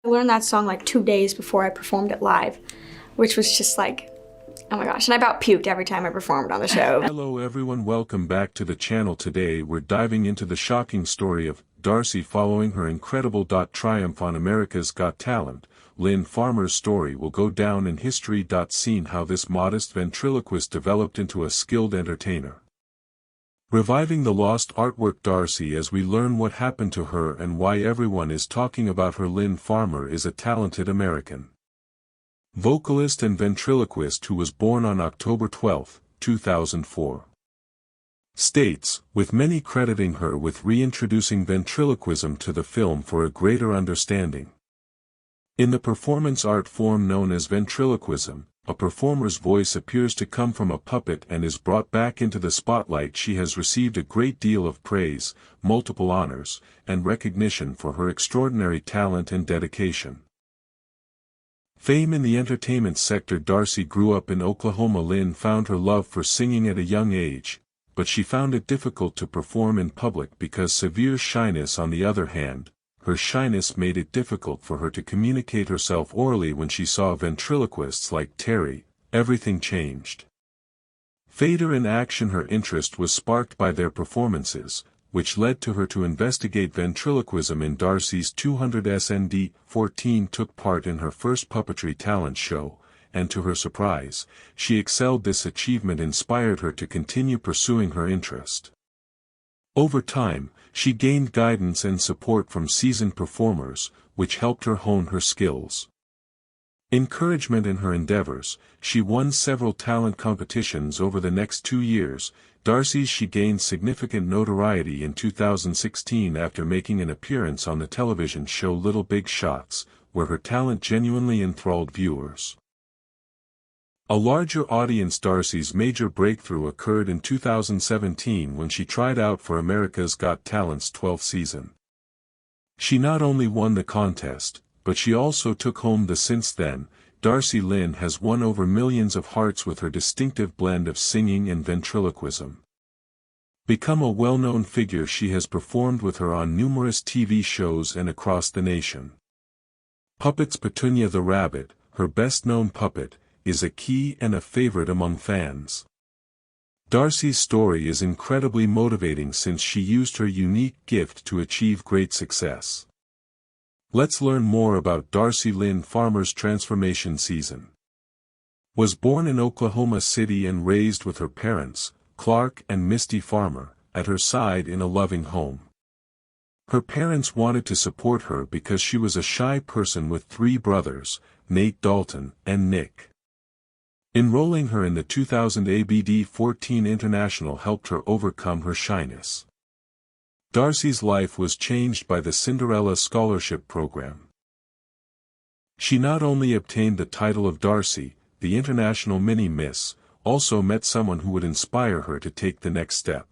learned that song like 2 days before I performed it live, which was just like, oh my gosh, and I about puked every time I performed on the show. Hello everyone, welcome back to the channel. Today we're diving into the shocking story of Darci following her incredible triumph on America's Got Talent. Lynne Farmer's story will go down in history. Seeing how this modest ventriloquist developed into a skilled entertainer. Reviving the lost artwork Darci as we learn what happened to her and why everyone is talking about her. Lynne Farmer is a talented American vocalist and ventriloquist who was born on October 12, 2004. States, with many crediting her with reintroducing ventriloquism to the film for a greater understanding. In the performance art form known as ventriloquism, a performer's voice appears to come from a puppet and is brought back into the spotlight. She has received a great deal of praise, multiple honors, and recognition for her extraordinary talent and dedication. Fame in the entertainment sector. Darci grew up in Oklahoma. Lynne found her love for singing at a young age, but she found it difficult to perform in public because severe shyness. On the other hand, her shyness made it difficult for her to communicate herself orally. When she saw ventriloquists like Terry, everything changed. Fader in action. Her interest was sparked by their performances, which led to her to investigate ventriloquism. In Darci's 200 SND, 14 took part in her first puppetry talent show, and to her surprise, she excelled. This achievement inspired her to continue pursuing her interest. Over time, she gained guidance and support from seasoned performers, which helped her hone her skills. Encouragement in her endeavors, she won several talent competitions over the next 2 years. She gained significant notoriety in 2016 after making an appearance on the television show Little Big Shots, where her talent genuinely enthralled viewers. A larger audience. Darci's major breakthrough occurred in 2017 when she tried out for America's Got Talent's 12th season. She not only won the contest, but she also took home the. Since then, Darci Lynne has won over millions of hearts with her distinctive blend of singing and ventriloquism. Become a well-known figure. She has performed with her on numerous TV shows and across the nation. Puppets. Petunia the Rabbit, her best-known puppet, is a key and a favorite among fans. Darci's story is incredibly motivating since she used her unique gift to achieve great success. Let's learn more about Darci Lynne Farmer's transformation. Season. Was born in Oklahoma City and raised with her parents, Clark and Misty Farmer, at her side in a loving home. Her parents wanted to support her because she was a shy person with 3 brothers, Nate, Dalton, and Nick. Enrolling her in the 2000 ABD 14 International helped her overcome her shyness. Darci's life was changed by the Cinderella Scholarship Program. She not only obtained the title of Darci, the International Mini-Miss, also met someone who would inspire her to take the next step.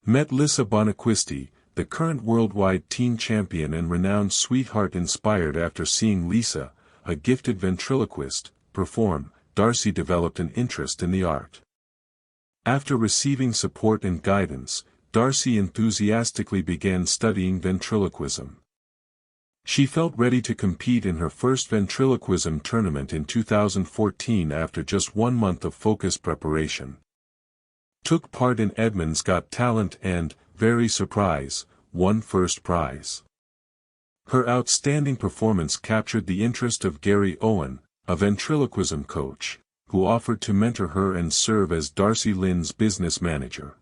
Met Lisa Bonaquisti, the current worldwide teen champion and renowned sweetheart. Inspired after seeing Lisa, a gifted ventriloquist, perform, Darci developed an interest in the art. After receiving support and guidance, Darci enthusiastically began studying ventriloquism. She felt ready to compete in her first ventriloquism tournament in 2014 after just 1 month of focused preparation. Took part in Edmund's Got Talent and, very surprise, won first prize. Her outstanding performance captured the interest of Gary Owen, a ventriloquism coach, who offered to mentor her and serve as Darci Lynne's business manager.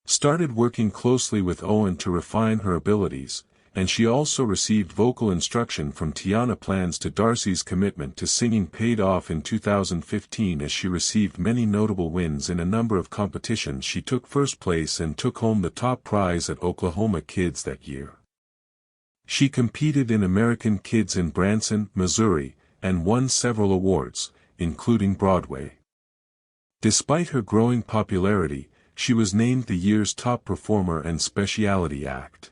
Started working closely with Owen to refine her abilities, and she also received vocal instruction from Tiana. Plans to Darci's commitment to singing paid off in 2015 as she received many notable wins in a number of competitions. She took first place and took home the top prize at Oklahoma Kids that year. She competed in American Kids in Branson, Missouri, and won several awards, including Broadway. Despite her growing popularity, she was named the year's top performer and specialty act.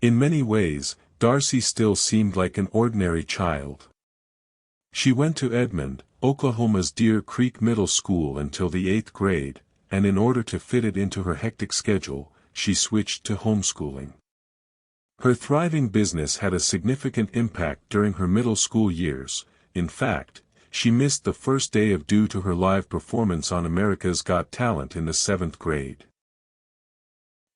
In many ways, Darci still seemed like an ordinary child. She went to Edmond, Oklahoma's Deer Creek Middle School until the 8th grade, and in order to fit it into her hectic schedule, she switched to homeschooling. Her thriving business had a significant impact during her middle school years. In fact, she missed the first day of due to her live performance on America's Got Talent in the 7th grade.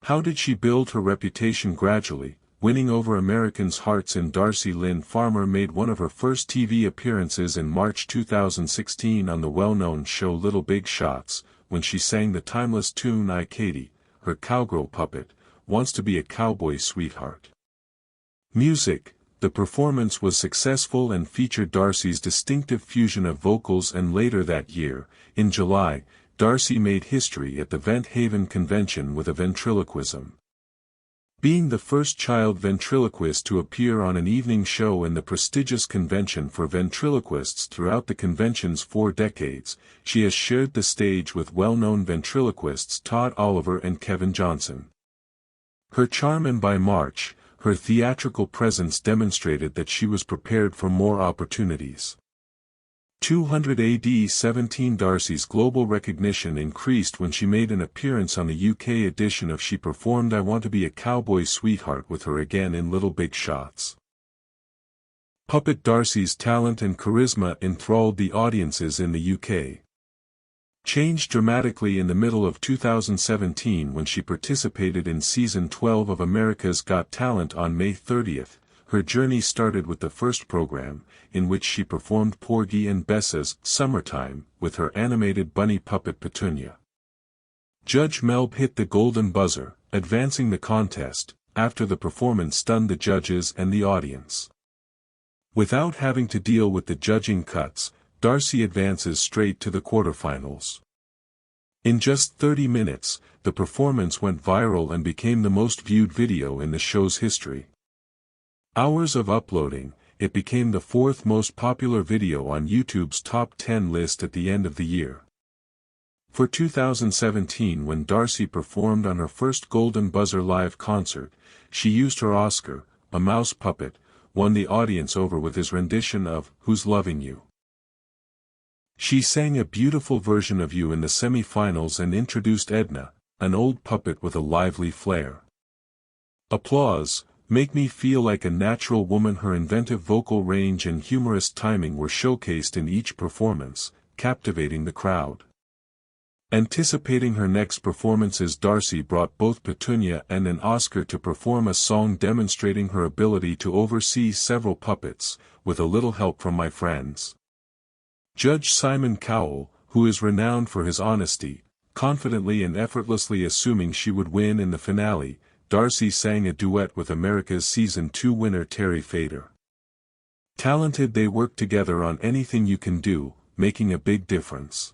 How did she build her reputation gradually, winning over Americans' hearts? Darci Lynne Farmer made one of her first TV appearances in March 2016 on the well-known show Little Big Shots, when she sang the timeless tune "I Katie," her cowgirl puppet, wants to be a cowboy sweetheart. Music. The performance was successful and featured Darci's distinctive fusion of vocals, and later that year, in July, Darci made history at the Vent Haven Convention with a ventriloquism. Being the first child ventriloquist to appear on an evening show in the prestigious convention for ventriloquists throughout the convention's 4 decades, she has shared the stage with well-known ventriloquists Todd Oliver and Kevin Johnson. Her charm, and by March, her theatrical presence demonstrated that she was prepared for more opportunities. 200 AD 17 Darci's global recognition increased when she made an appearance on the UK edition of She performed "I Want to Be a Cowboy Sweetheart" with her again in Little Big Shots. Puppet. Darci's talent and charisma enthralled the audiences in the UK. Changed dramatically in the middle of 2017 when she participated in Season 12 of America's Got Talent on May 30th. Her journey started with the first program, in which she performed Porgy and Bess's "Summertime" with her animated bunny puppet Petunia. Judge Melb hit the golden buzzer, advancing the contest, after the performance stunned the judges and the audience. Without having to deal with the judging cuts, Darci advances straight to the quarterfinals. In just 30 minutes, the performance went viral and became the most viewed video in the show's history. Hours of uploading, it became the 4th most popular video on YouTube's top 10 list at the end of the year. For 2017, when Darci performed on her first Golden Buzzer live concert, she used her Oscar, a mouse puppet, won the audience over with his rendition of "Who's Loving You." She sang a beautiful version of "You" in the semi-finals and introduced Edna, an old puppet with a lively flair. Applause. Make me feel like a natural woman. Her inventive vocal range and humorous timing were showcased in each performance, captivating the crowd. Anticipating her next performances, Darci brought both Petunia and an Oscar to perform a song demonstrating her ability to oversee several puppets, with a little help from my friends. Judge Simon Cowell, who is renowned for his honesty, confidently and effortlessly assuming she would win in the finale, Darci sang a duet with America's Season 2 winner Terry Fader. Talented, they worked together on Anything You Can Do, making a big difference.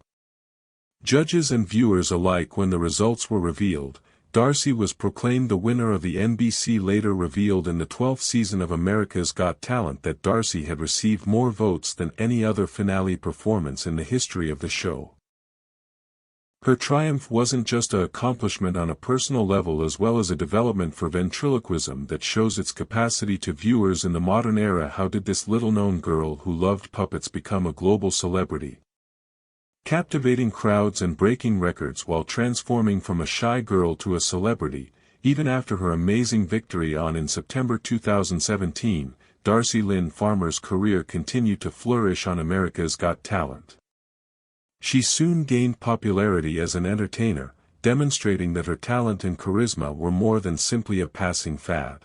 Judges and viewers alike. When the results were revealed, Darci was proclaimed the winner of the NBC. Later revealed in the 12th season of America's Got Talent that Darci had received more votes than any other finale performance in the history of the show. Her triumph wasn't just an accomplishment on a personal level, as well as a development for ventriloquism that shows its capacity to viewers in the modern era. How did this little-known girl who loved puppets become a global celebrity? Captivating crowds and breaking records while transforming from a shy girl to a celebrity. Even after her amazing victory in September 2017, Darci Lynne Farmer's career continued to flourish on America's Got Talent. She soon gained popularity as an entertainer, demonstrating that her talent and charisma were more than simply a passing fad.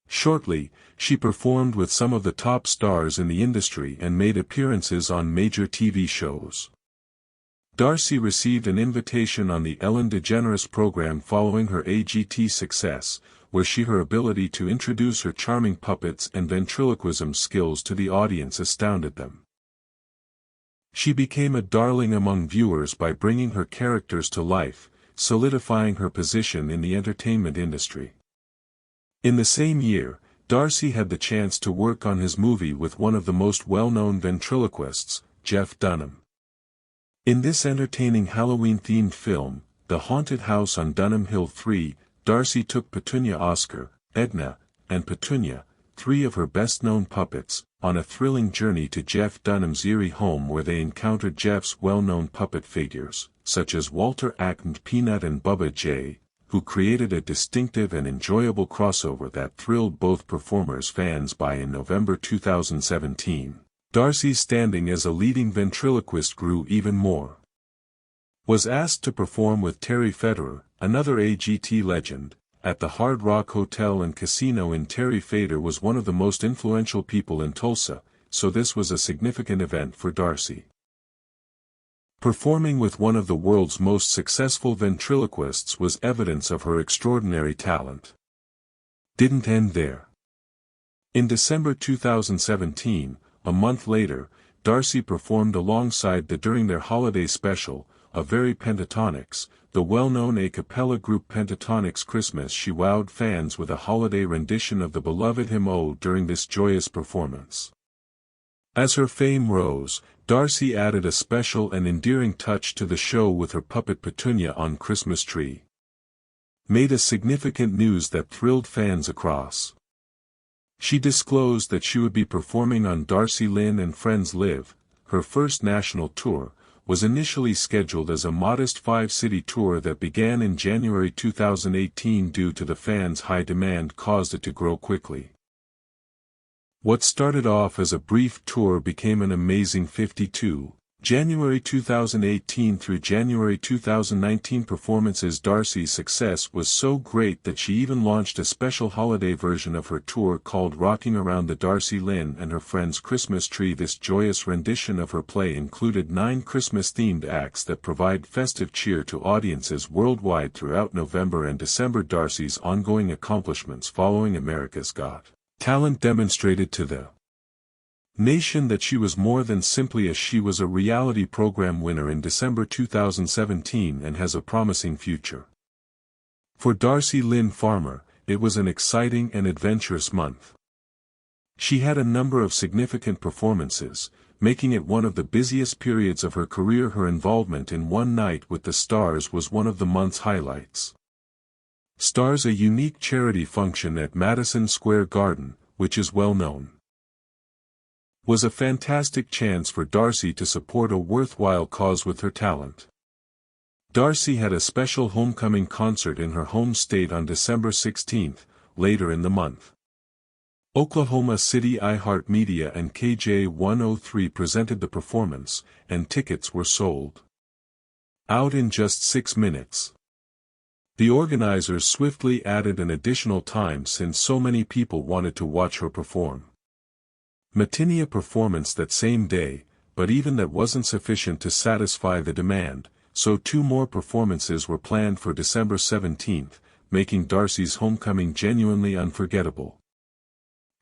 Shortly, she performed with some of the top stars in the industry and made appearances on major TV shows. Darci received an invitation on the Ellen DeGeneres program following her AGT success, where her ability to introduce her charming puppets and ventriloquism skills to the audience astounded them. She became a darling among viewers by bringing her characters to life, solidifying her position in the entertainment industry. In the same year, Darci had the chance to work on his movie with one of the most well-known ventriloquists, Jeff Dunham. In this entertaining Halloween-themed film, The Haunted House on Dunham Hill 3, Darci took Petunia, Oscar, Edna, and Petunia, 3 of her best-known puppets, on a thrilling journey to Jeff Dunham's eerie home, where they encountered Jeff's well-known puppet figures, such as Walter Acton, Peanut and Bubba J., who created a distinctive and enjoyable crossover that thrilled both performers' fans. By in November 2017, Darci's standing as a leading ventriloquist grew even more. Was asked to perform with Terry Federer, another AGT legend, at the Hard Rock Hotel and Casino in Terry Federer was one of the most influential people in Tulsa, so this was a significant event for Darci. Performing with one of the world's most successful ventriloquists was evidence of her extraordinary talent. Didn't end there. In December 2017, a month later, Darci performed alongside during their holiday special, A Very Pentatonics, the well-known a cappella group Pentatonics Christmas. She wowed fans with a holiday rendition of the beloved hymn O during this joyous performance. As her fame rose, Darci added a special and endearing touch to the show with her puppet Petunia on Christmas tree. Made a significant news that thrilled fans across. She disclosed that she would be performing on Darci Lynne and Friends Live. Her first national tour was initially scheduled as a modest 5-city tour that began in January 2018. Due to the fans' high demand caused it to grow quickly. What started off as a brief tour became an amazing 52, January 2018 through January 2019 performances. Darci's success was so great that she even launched a special holiday version of her tour called Rocking Around the Darci Lynne and Her Friends Christmas Tree. This joyous rendition of her play included 9 Christmas-themed acts that provide festive cheer to audiences worldwide throughout November and December. Darci's ongoing accomplishments following America's Got Talent demonstrated to the nation that she was more than simply she was a reality program winner in December 2017 and has a promising future. For Darci Lynne Farmer, it was an exciting and adventurous month. She had a number of significant performances, making it one of the busiest periods of her career. Her involvement in One Night with the Stars was one of the month's highlights. Stars, a unique charity function at Madison Square Garden, which is well known, was a fantastic chance for Darci to support a worthwhile cause with her talent. Darci had a special homecoming concert in her home state on December 16. Later in the month, Oklahoma City iHeartMedia and KJ103 presented the performance, and tickets were sold out in just 6 minutes. The organizers swiftly added an additional time since so many people wanted to watch her perform. Matinee performance that same day, but even that wasn't sufficient to satisfy the demand, so 2 more performances were planned for December 17, making Darci's homecoming genuinely unforgettable.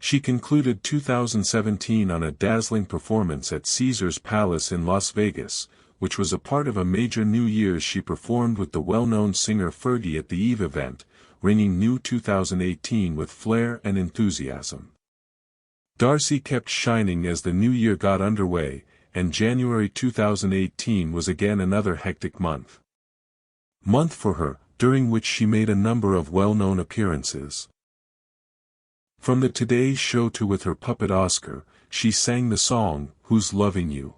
She concluded 2017 on a dazzling performance at Caesars Palace in Las Vegas, which was a part of a major New Year's. She performed with the well-known singer Fergie at the Eve event, ringing new 2018 with flair and enthusiasm. Darci kept shining as the new year got underway, and January 2018 was again another hectic month for her, during which she made a number of well-known appearances. From the Today Show to with her puppet Oscar, she sang the song, Who's Loving You?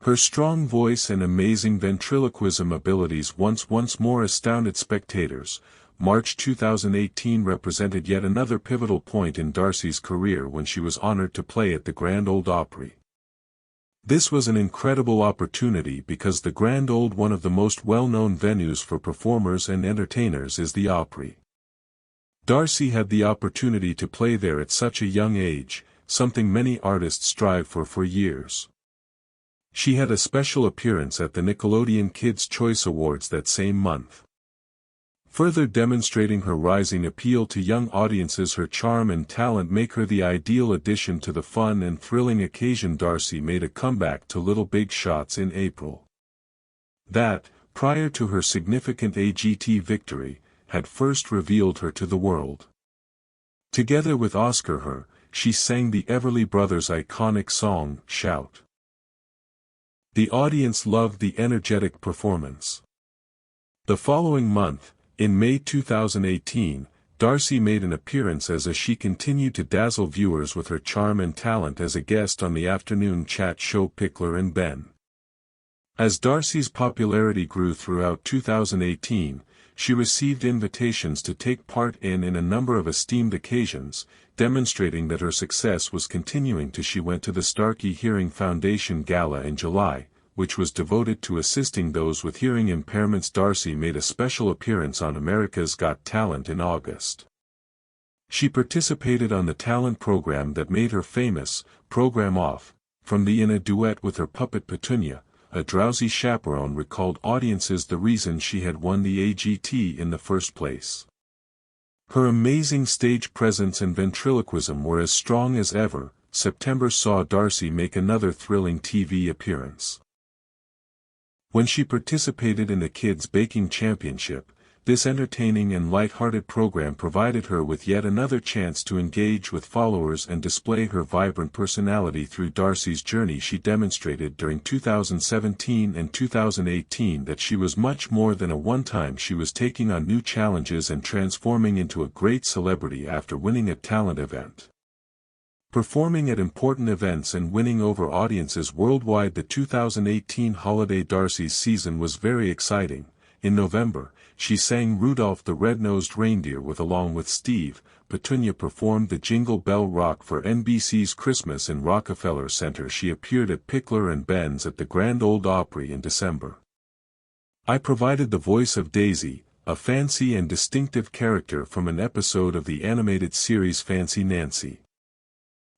Her strong voice and amazing ventriloquism abilities once more astounded spectators. March 2018 represented yet another pivotal point in Darci's career when she was honored to play at the Grand Ole Opry. This was an incredible opportunity because the Grand Ole, one of the most well-known venues for performers and entertainers, is the Opry. Darci had the opportunity to play there at such a young age, something many artists strive for years. She had a special appearance at the Nickelodeon Kids' Choice Awards that same month. Further demonstrating her rising appeal to young audiences, her charm and talent make her the ideal addition to the fun and thrilling occasion. Darci made a comeback to Little Big Shots in April. That, prior to her significant AGT victory, had first revealed her to the world. Together with Oscar she sang the Everly Brothers' iconic song, Shout. The audience loved the energetic performance. The following month, in May 2018, Darci made an appearance as she continued to dazzle viewers with her charm and talent as a guest on the afternoon chat show Pickler and Ben. As Darci's popularity grew throughout 2018, she received invitations to take part in a number of esteemed occasions, demonstrating that her success was continuing till she went to the Starkey Hearing Foundation Gala in July, which was devoted to assisting those with hearing impairments. Darci made a special appearance on America's Got Talent in August. She participated on the talent program that made her famous, Program Off, from in a duet with her puppet Petunia. A drowsy chaperone recalled audiences the reason she had won the AGT in the first place. Her amazing stage presence and ventriloquism were as strong as ever. September saw Darci make another thrilling TV appearance. When she participated in the Kids Baking Championship, this entertaining and light-hearted program provided her with yet another chance to engage with followers and display her vibrant personality. Through Darci's journey, she demonstrated during 2017 and 2018 that she was much more than a one-time. She was taking on new challenges and transforming into a great celebrity after winning a talent event. Performing at important events and winning over audiences worldwide. The 2018 holiday Darci's season was very exciting. In November, she sang Rudolph the Red-Nosed Reindeer along with Steve. Petunia performed the Jingle Bell Rock for NBC's Christmas in Rockefeller Center. She appeared at Pickler and Ben's at the Grand Ole Opry in December. I provided the voice of Daisy, a fancy and distinctive character from an episode of the animated series Fancy Nancy.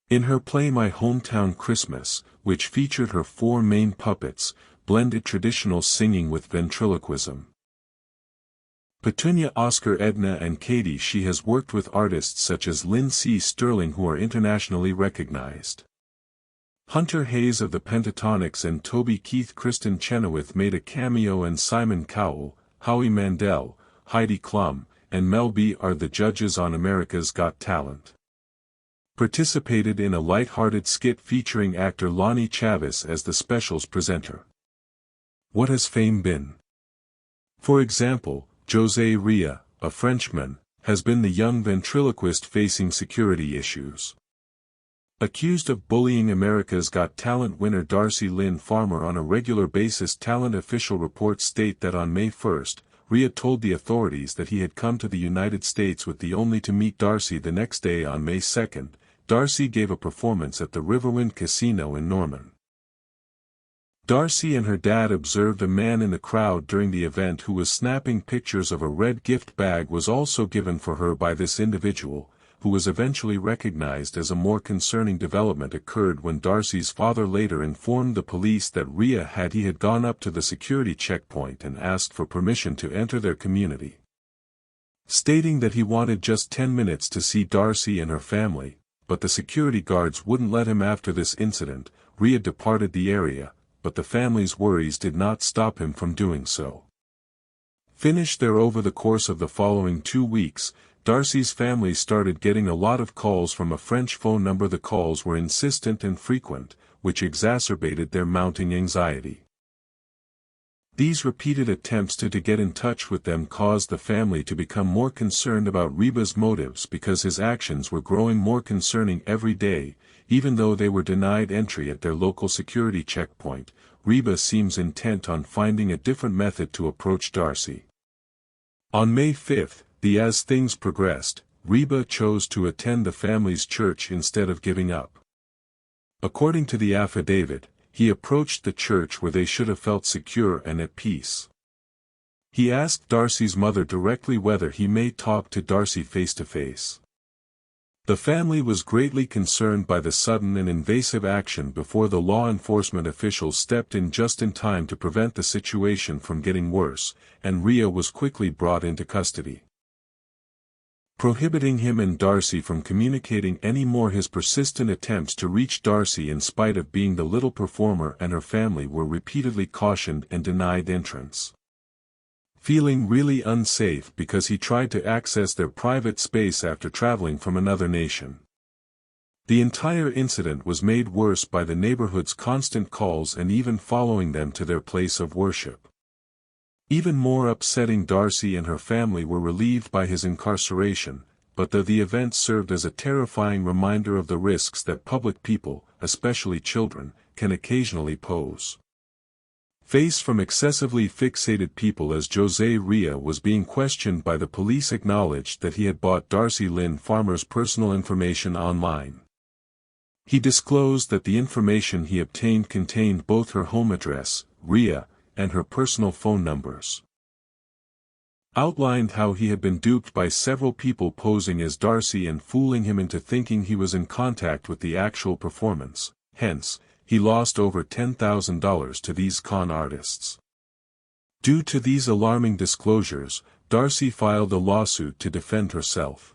In her play My Hometown Christmas, which featured her 4 main puppets, blended traditional singing with ventriloquism. Petunia, Oscar, Edna and Katie. She has worked with artists such as Lynn C. Sterling, who are internationally recognized. Hunter Hayes of the Pentatonics and Toby Keith. Kristen Chenoweth made a cameo, and Simon Cowell, Howie Mandel, Heidi Klum, and Mel B are the judges on America's Got Talent. Participated in a light-hearted skit featuring actor Lonnie Chavis as the special's presenter. What has fame been? For example, José Ria, a Frenchman, has been the young ventriloquist facing security issues. Accused of bullying America's Got Talent winner Darci Lynne Farmer on a regular basis. Talent official reports state that on May 1, Ria told the authorities that he had come to the United States with the only to meet Darci the next day. On May 2, Darci gave a performance at the Riverwind Casino in Norman. Darci and her dad observed a man in the crowd during the event who was snapping pictures of a red gift bag was also given for her by this individual, who was eventually recognized. As a more concerning development occurred when Darci's father later informed the police that Ria had gone up to the security checkpoint and asked for permission to enter their community, stating that he wanted just 10 minutes to see Darci and her family, but the security guards wouldn't let him. After this incident, Ria departed the area, but the family's worries did not stop him from doing so. Finished there. Over the course of the following 2 weeks, Darci's family started getting a lot of calls from a French phone number. The calls were insistent and frequent, which exacerbated their mounting anxiety. These repeated attempts to get in touch with them caused the family to become more concerned about Riba's motives because his actions were growing more concerning every day. Even though they were denied entry at their local security checkpoint, Riba seems intent on finding a different method to approach Darci. On May 5, as things progressed, Riba chose to attend the family's church instead of giving up. According to the affidavit, he approached the church where they should have felt secure and at peace. He asked Darci's mother directly whether he may talk to Darci face to face. The family was greatly concerned by the sudden and invasive action before the law enforcement officials stepped in just in time to prevent the situation from getting worse, and Ria was quickly brought into custody, prohibiting him and Darci from communicating any more. His persistent attempts to reach Darci in spite of being the little performer and her family were repeatedly cautioned and denied entrance. Feeling really unsafe because he tried to access their private space after traveling from another nation. The entire incident was made worse by the neighborhood's constant calls and even following them to their place of worship. Even more upsetting, Darci and her family were relieved by his incarceration, but the event served as a terrifying reminder of the risks that public people, especially children, can occasionally pose. face from excessively fixated people. As Jose Ria was being questioned by the police, acknowledged that he had bought Darci Lynne Farmer's personal information online. He disclosed that the information he obtained contained both her home address, Ria, and her personal phone numbers. Outlined how he had been duped by several people posing as Darci and fooling him into thinking he was in contact with the actual performance. Hence, he lost over $10,000 to these con artists. Due to these alarming disclosures, Darci filed a lawsuit to defend herself.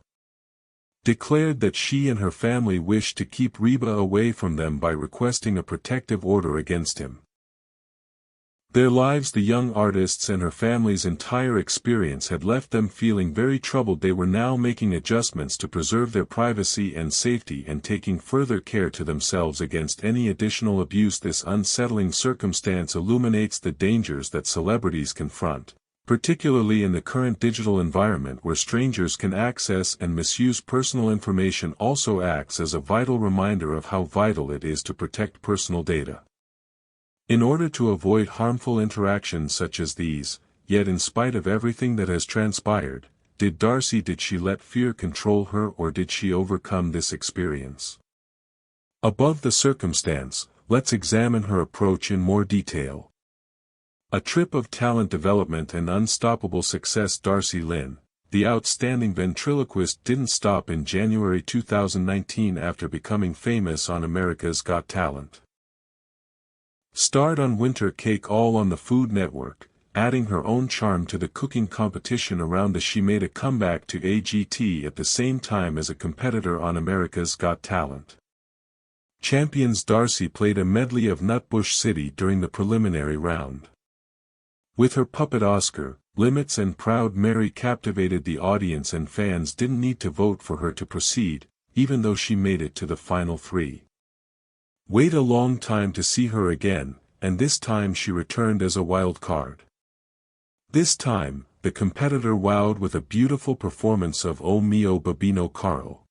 Declared that she and her family wished to keep Reba away from them by requesting a protective order against him. Their lives, the young artist's and her family's entire experience had left them feeling very troubled. They were now making adjustments to preserve their privacy and safety and taking further care to themselves against any additional abuse. This unsettling circumstance illuminates the dangers that celebrities confront, particularly in the current digital environment where strangers can access and misuse personal information. Also acts as a vital reminder of how vital it is to protect personal data. In order to avoid harmful interactions such as these, yet in spite of everything that has transpired, did she let fear control her, or did she overcome this experience? Above the circumstance, let's examine her approach in more detail. A trip of talent development and unstoppable success. Darci Lynne, the outstanding ventriloquist, didn't stop in January 2019 after becoming famous on America's Got Talent. Starred on Winter Cake, all on the Food Network, adding her own charm to the cooking competition around us. She made a comeback to AGT at the same time as a competitor on America's Got Talent. Champions. Darci played a medley of Nutbush City during the preliminary round. With her puppet Oscar, Limits and Proud Mary captivated the audience, and fans didn't need to vote for her to proceed, even though she made it to the final three. Wait a long time to see her again, and this time she returned as a wild card. This time, the competitor wowed with a beautiful performance of O Mio Babino Caro.